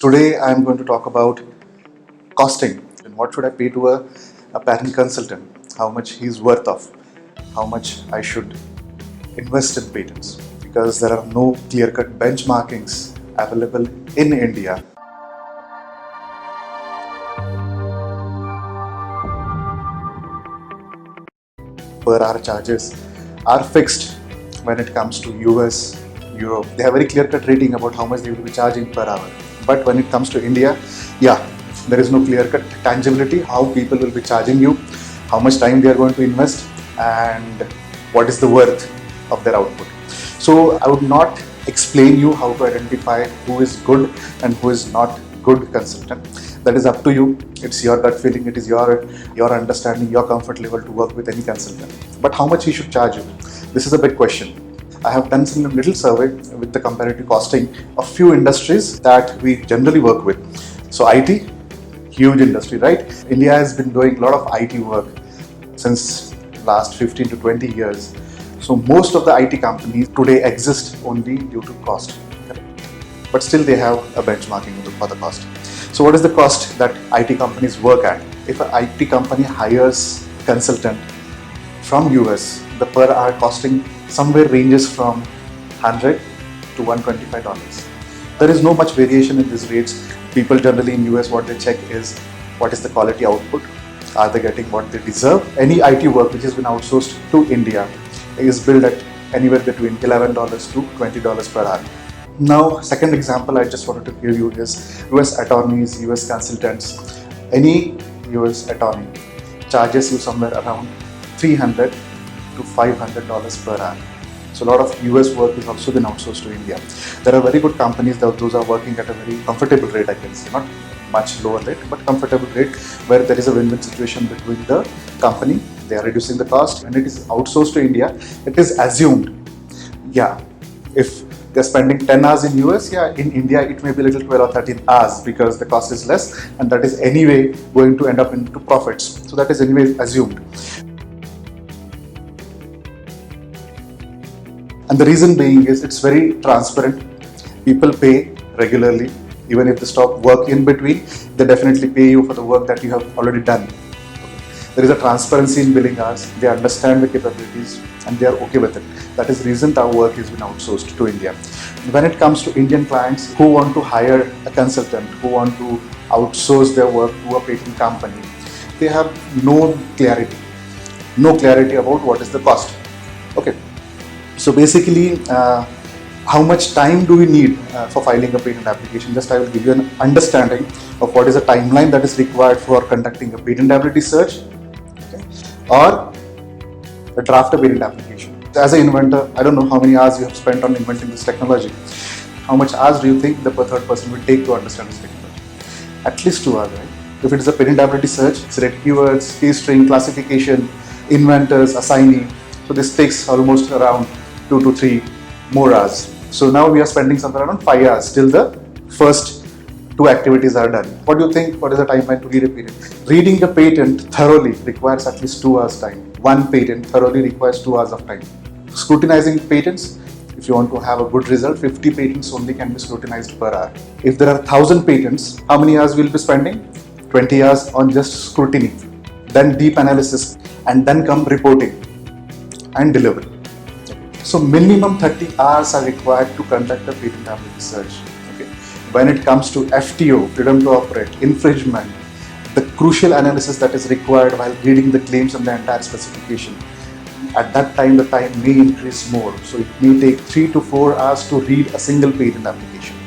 Today I am going to talk about costing and what should I pay to a patent consultant, how much he's worth of, how much I should invest in patents because there are no clear-cut benchmarkings available in India. Per hour charges are fixed when it comes to US, Europe. They have very clear-cut rating about how much they will be charging per hour. But when it comes to India, yeah, there is no clear-cut tangibility how people will be charging you, how much time they are going to invest, and what is the worth of their output. So I would not explain you how to identify who is good and who is not good consultant. That is up to you. It's your gut feeling. It is your understanding, your comfort level to work with any consultant. But how much he should charge you? This is a big question. I have done some little survey with the comparative costing of few industries that we generally work with. So IT, huge industry, right? India has been doing a lot of IT work since last 15 to 20 years. So most of the IT companies today exist only due to cost. But still they have a benchmarking for the cost. So what is the cost that IT companies work at? If an IT company hires a consultant from US, the per hour costing somewhere ranges from $100 to $125. There is no much variation in these rates. People generally in US, what they check is what is the quality output? Are they getting what they deserve? Any IT work which has been outsourced to India is billed at anywhere between $11 to $20 per hour. Now, second example I just wanted to give you is US attorneys, US consultants. Any US attorney charges you somewhere around $300 to $500 per hour. So a lot of US work is also been outsourced to India. There are very good companies that those are working at a very comfortable rate, I can say, not much lower rate, but comfortable rate where there is a win-win situation between the company. They are reducing the cost. When it is outsourced to India, it is assumed, yeah, if they're spending 10 hours in US, yeah, in India it may be a little 12 or 13 hours because the cost is less and that is anyway going to end up into profits. So that is anyway assumed. And the reason being is it's very transparent. People pay regularly. Even if they stop work in between, they definitely pay you for the work that you have already done. There is a transparency in billing hours. They understand the capabilities and they are okay with it. That is the reason our work has been outsourced to India. When it comes to Indian clients who want to hire a consultant, who want to outsource their work to a patent company, they have no clarity about what is the cost. Okay. So basically, how much time do we need for filing a patent application? Just I will give you an understanding of what is the timeline that is required for conducting a patentability search, okay, or a draft a patent application. As an inventor, I don't know how many hours you have spent on inventing this technology. How much hours do you think the third person will take to understand this technology? At least 2 hours, right? If it is a patentability search, select keywords, key string, classification, inventors, assignee. So this takes almost around 2 to 3 more hours. So now we are spending somewhere around 5 hours till the first 2 activities are done. What do you think? What is the timeline to read a patent? Reading a patent thoroughly requires at least 2 hours time. One patent thoroughly requires 2 hours of time. Scrutinizing patents, if you want to have a good result, 50 patents only can be scrutinized per hour. If there are 1,000 patents, how many hours will be spending? 20 hours on just scrutiny, then deep analysis, and then come reporting and delivery. So minimum 30 hours are required to conduct a patentability search. Okay. When it comes to FTO, freedom to operate, infringement, the crucial analysis that is required while reading the claims and the entire specification, at that time the time may increase more. So it may take 3 to 4 hours to read a single patent application.